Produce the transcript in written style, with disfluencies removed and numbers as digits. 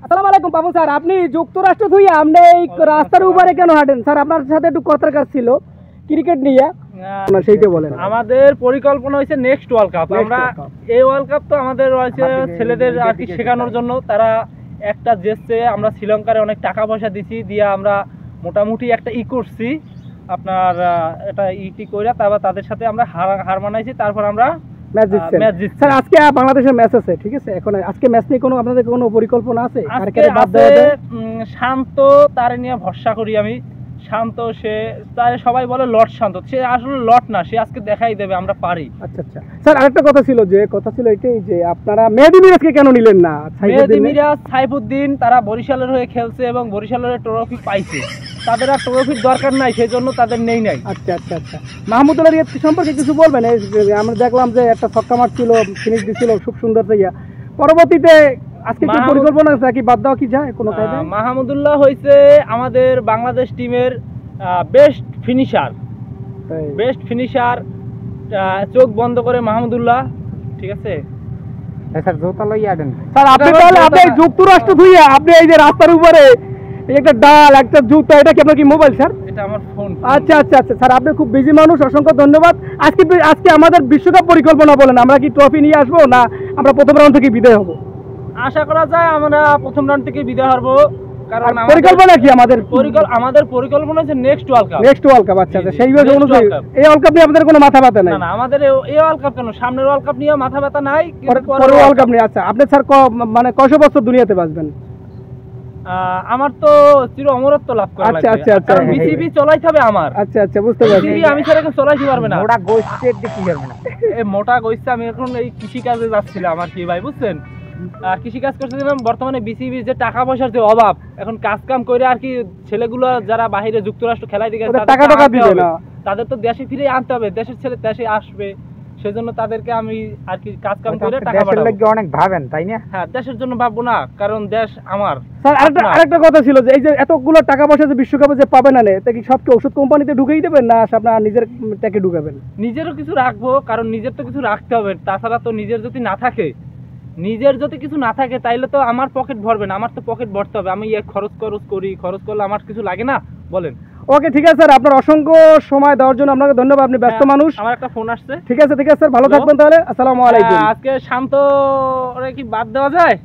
আসসালামু আলাইকুম পাপন স্যার, আপনি যুক্তরাষ্ট্র থেকে আপনি এই রাস্তার উপরে কেন হাঁটেন স্যার? আপনার সাথে একটু কথার কাজ ছিল ক্রিকেট নিয়ে, সেইটা বলেন। আমাদের পরিকল্পনা হয়েছে নেক্সট ওয়ার্ল্ড কাপ। আমরা এই ওয়ার্ল্ড কাপ তো আমাদের রয়েছে ছেলেদের আর কি শেখানোর জন্য। তারা একটা জেসে আমরা শ্রীলঙ্কারে অনেক টাকা পয়সা দিছি, দিয়ে আমরা মোটামুটি একটা করছি আপনার এটা করে, তারপর তাদের সাথে আমরা হার মানাইছি, তারপর আমরা ম্যাচ জিতছেন। স্যার আজকে বাংলাদেশের ম্যাচ আছে, ঠিক আছে? এখন আজকে ম্যাচ নিয়ে কোনো আপনাদের কোনো পরিকল্পনা আছে? শান্ত তার নিয়ে ভরসা করি আমি। শান্ত সে তার সবাই বলে লট শান্ত, সে আসলে লট না, সে আজকে দেখাই দেবে আমরা পারি। আচ্ছা আচ্ছা স্যার, আরেকটা কথা ছিল এটাই যে আপনারা মেহেদী মিরাজকে কেন নিলেন না? মেহেদী মিরাজ, সাইফুদ্দিন তারা বরিশালের হয়ে খেলছে এবং বরিশালের ট্রফি পাইছে, তাদের আর ট্রফির দরকার নাই, সেই জন্য তাদের নেই নাই। আচ্ছা আচ্ছা আচ্ছা, মাহমুদুল্লাহ রিয়াদ সম্পর্কে কিছু বলবেন? আমরা দেখলাম যে একটা ছক্কা মারছিল, ফিনিশ দিছিল খুব সুন্দর থেকে, পরবর্তীতে আজকে কি পরিকল্পনা আছে কি বাদ দেওয়া কি যায় কোনো কায়দায়? মাহমুদুল্লাহ হইছে আমাদের বাংলাদেশ টিমের বেস্ট ফিনিশার, চোখ বন্ধ করে মাহমুদুল্লাহ, ঠিক আছে স্যার? জোতা লইয়া দেন স্যার। আপনি যুক্তরাষ্ট্র ধুইয়া আপনি এই যে রাস্তার উপরে একটা ডাল একটা জুতা, এটা কি আপনার কি মোবাইল স্যার? এটা আমার ফোন। আচ্ছা আচ্ছা আচ্ছা স্যার, আপনি খুব বিজি মানুষ, অসংখ্য ধন্যবাদ। আজকে আমাদের বিশ্বকাপ পরিকল্পনা বলেন, আমরা কি ট্রফি নিয়ে আসবো না আমরা প্রথম রাউন্ড থেকে বিদায় হব? আশা করা যায় আমরা প্রথম রাউন্ড থেকে বিদায় হব, কারণ পরিকল্পনা কি আমাদের পরিকল্পনা হচ্ছে নেক্সট ওয়ার্ল্ড কাপ। আচ্ছা আচ্ছা, সেই অনুযায়ী এই ওয়ার্ল্ড কাপ নিয়ে আপনাদের কোনো মাথা ব্যথা নাই? না, আমাদের এই ওয়ার্ল্ড কাপ কেন, সামনের ওয়ার্ল্ড কাপ নিয়ে মাথা ব্যথা নাই, পরের ওয়ার্ল্ড কাপ নিয়ে। আচ্ছা, আপনি স্যার মানে কয়শো বছর দুনিয়াতে বাঁচবেন? আমার তো চির অমরত্ব লাভ করা লাগবে। আচ্ছা আচ্ছা আচ্ছা, বিসিবি চলাইতে হবে আমার। আচ্ছা আচ্ছা, বুঝতে পারছি। বিসিবি আমি ছাড়া এখন চলাইতে পারবে না। মোটা গোস্তের দিকে কি হবে না? এই মোটা গোস্তে আমি এখন এই কৃষি কাজে যাচ্ছিলাম আর কি ভাই, বুঝছেন? কৃষি কাজ করতেছিলাম। বর্তমানে বিসিবির যে টাকা পয়সার যে অভাব, এখন কাজ কাম করে আর কি ছেলেগুলো যারা বাইরে যুক্তরাষ্ট্র খেলায় দিকে টাকা দিবে না, তাদের তো দেশে ফিরে আনতে হবে, দেশের ছেলে দেশে আসবে, সেজন্য তাদেরকে আমি আর কি কাজ কাম করে টাকা পাঠাবো। অনেক ভাবেন তাই না? হ্যাঁ, দেশের জন্য ভাববো না, কারণ দেশ আমার। স্যার আরেকটা কথা ছিল যে এই যে এতগুলো টাকা পয়সা যে বিশ্বকাপে যে পাবেন না, তা কি সবকে ওষুধ কোম্পানিতে ঢুকেই দেবেন না আপনার নিজের ট্যাকে ঢুকাবেন? নিজেরও কিছু রাখবো, কারণ নিজের তো কিছু রাখতে হবে। তাছাড়া তো নিজের যদি কিছু না থাকে তাইলে তো আমার পকেট ভরবে না, আমার তো পকেট ভরতে হবে। আমি খরচ করলে আমার কিছু লাগে না, বলেন? ওকে, ঠিক আছে স্যার, আপনার অসংখ্য সময় দেওয়ার জন্য আপনাকে ধন্যবাদ। আপনি ব্যস্ত মানুষ। আমার একটা ফোন আসছে। ঠিক আছে স্যার, ভালো থাকবেন তাহলে। আসসালামু আলাইকুম। আজকে শান্ত কি বাদ দেওয়া যায়?